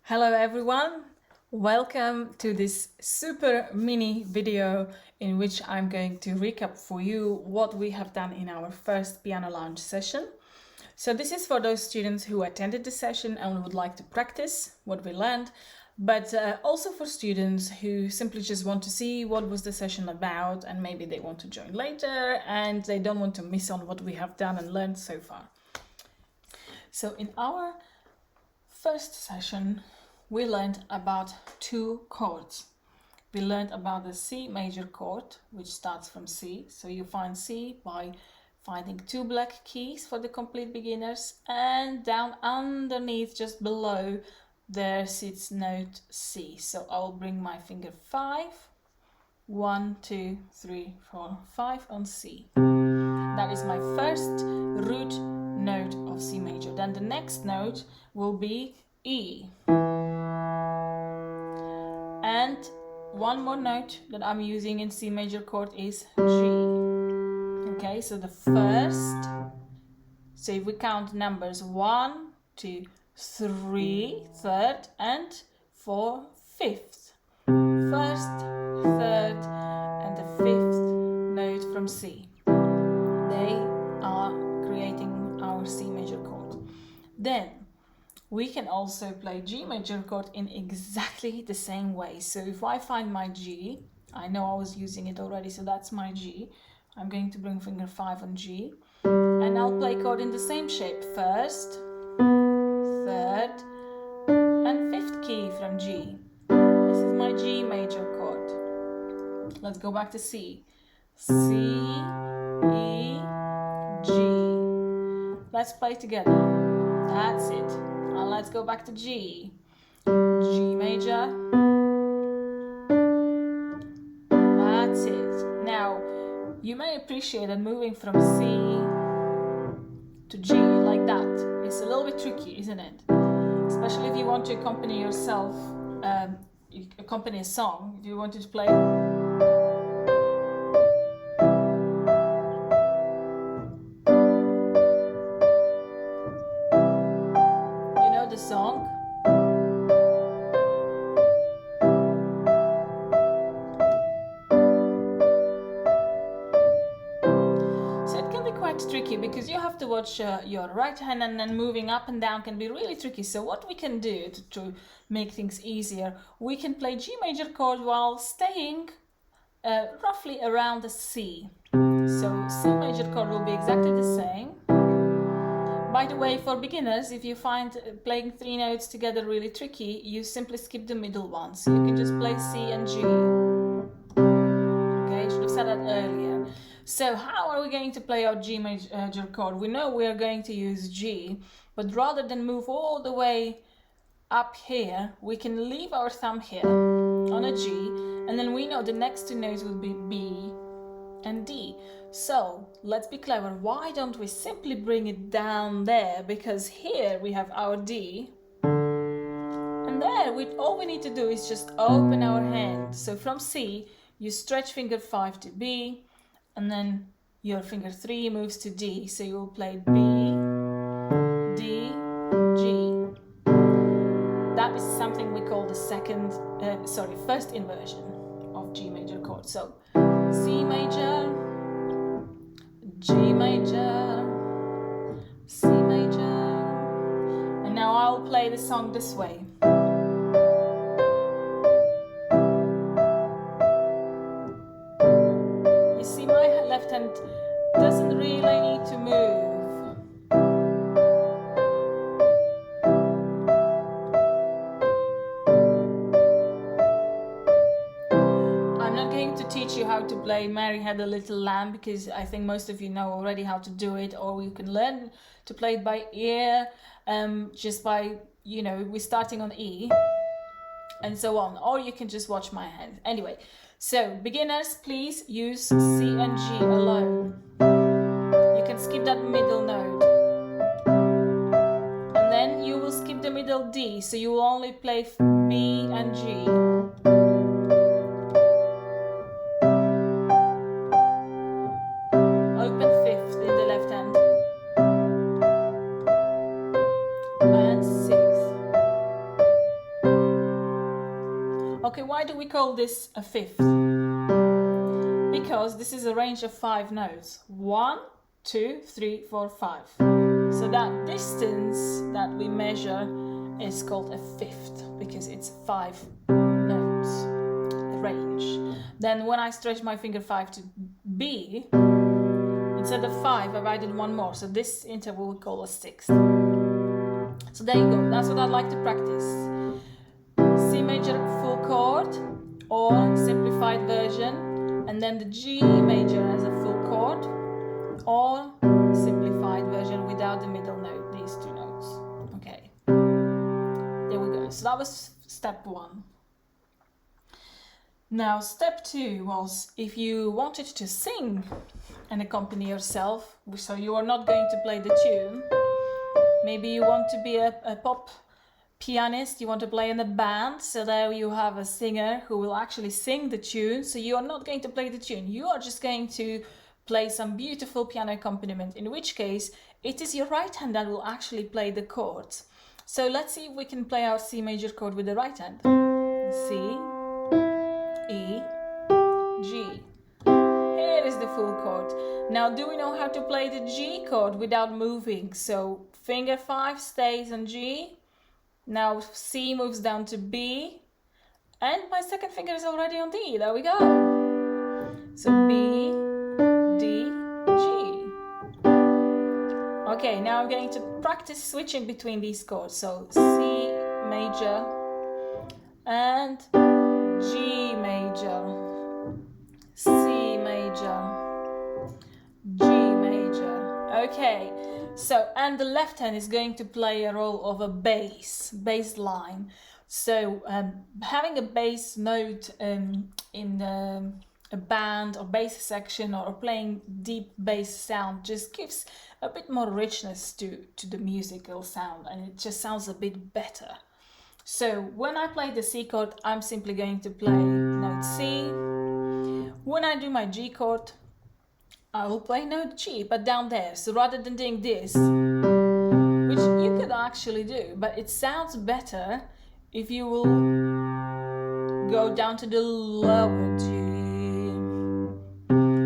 Hello everyone, welcome to this super mini video in which I'm going to recap for you what we have done in our first piano lounge session. So this is for those students who attended the session and would like to practice what we learned, but also for students who simply just want to see what was the session about and maybe they want to join later and they don't want to miss on what we have done and learned so far. So in our first session, we learned about two chords. We learned about the C major chord, which starts from C. So you find C by finding two black keys for the complete beginners, and down underneath, just below, there sits note C. So I will bring my finger 5, 1, 2, 3, 4, 5 on C. That is my first root note of C major. Then the next note will be E. And one more note that I'm using in C major chord is G. Okay, so the first, so if we count numbers 1, 2, 3, third, and 4, fifth. First, third, and the fifth note from C. They are creating our C major chord. Then we can also play G major chord in exactly the same way. So if I find my G, I know I was using it already, so that's my G. I'm going to bring finger 5 on G, and I'll play chord in the same shape. First, third, and fifth key from G. This is my G major chord. Let's go back to C. C, E, G. Let's play together. That's it. And let's go back to G. G major. That's it. Now, you may appreciate that moving from C to G like that is a little bit tricky, isn't it? Especially if you want to accompany yourself, accompany a song, if you wanted to play. Song. So it can be quite tricky because you have to watch your right hand, and then moving up and down can be really tricky. So what we can do to make things easier, we can play G major chord while staying roughly around the C. So C major chord will be exactly the same. By the way, for beginners, if you find playing 3 notes together really tricky, you simply skip the middle one. So you can just play C and G. Okay, I should have said that earlier. So how are we going to play our G major chord? We know we are going to use G, but rather than move all the way up here, we can leave our thumb here on a G, and then we know the next 2 notes will be B and D. So let's be clever. Why don't we simply bring it down there? Because here we have our D, and there all we need to do is just open our hand. So from C you stretch finger 5 to B, and then your finger 3 moves to D. So you will play B, D, G. That is something we call the first inversion of G major chord. So C major, G major, C major, and now I'll play the song this way. You see, my left hand doesn't really need to move. To teach you how to play Mary Had a Little Lamb, because I think most of you know already how to do it, or you can learn to play it by ear, just by, we're starting on E and so on, or you can just watch my hand. Anyway, so beginners, please use C and G alone. You can skip that middle note, and then you will skip the middle D, so you will only play B and G. Okay, why do we call this a fifth? Because this is a range of 5 notes. 1, 2, 3, 4, 5. So that distance that we measure is called a fifth because it's 5 notes range. Then when I stretch my finger 5 to B, instead of 5 I've added one more. So this interval we call a sixth. So there you go. That's what I'd like to practice. C major full chord or simplified version, and then the G major as a full chord or simplified version without the middle note, these 2 notes. Okay, there we go. So that was step 1. Now step 2 was if you wanted to sing and accompany yourself, so you are not going to play the tune. Maybe you want to be a pop pianist, you want to play in a band, so there you have a singer who will actually sing the tune. So you are not going to play the tune, you are just going to play some beautiful piano accompaniment, in which case it is your right hand that will actually play the chords. So let's see if we can play our C major chord with the right hand. C, E, G. Here is the full chord. Now do we know how to play the G chord without moving? So finger 5 stays on G. Now C moves down to B, and my second finger is already on D. There we go. So B, D, G. Okay, now I'm going to practice switching between these chords. So C major and G major, C major, G major. Okay. So, and the left hand is going to play a role of a bass line. So, having a bass note in a band or bass section or playing deep bass sound just gives a bit more richness to the musical sound, and it just sounds a bit better. So, when I play the C chord, I'm simply going to play note C. When I do my G chord, I will play note G, but down there. So rather than doing this, which you could actually do, but it sounds better if you will go down to the lower G.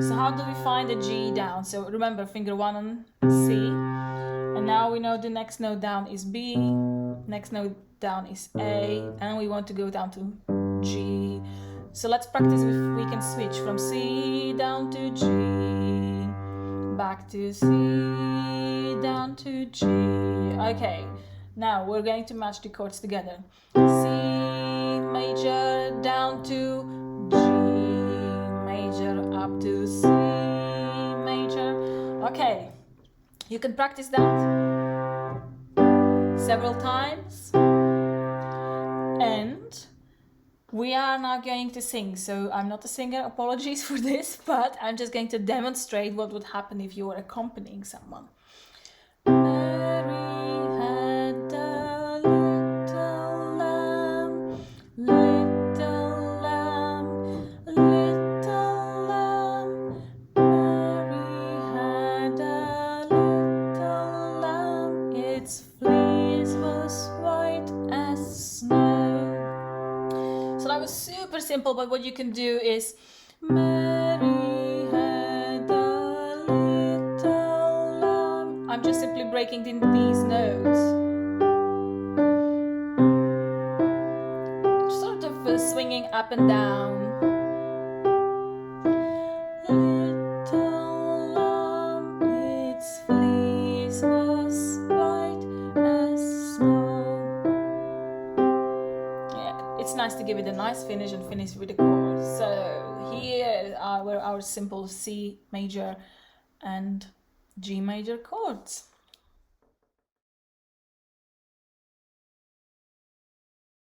So how do we find the G down? So remember, finger 1 on C, and now we know the next note down is B, next note down is A, and we want to go down to G. So let's practice if we can switch from C down to G, back to C, down to G. Okay, now we're going to match the chords together. C major down to G major up to C major. Okay, you can practice that several times. And we are now going to sing. So I'm not a singer, apologies for this, but I'm just going to demonstrate what would happen if you were accompanying someone. Mary had a little lamb, little lamb, little lamb. Mary had a little lamb, its fleece was white as snow. So that was super simple, but what you can do is Mary had a little lamb. I'm just simply breaking in these notes. Sort of swinging up and down. Little lamb, its fleece was white as snow. It's nice to give it a nice finish and finish with the chords. So here were our simple C major and G major chords.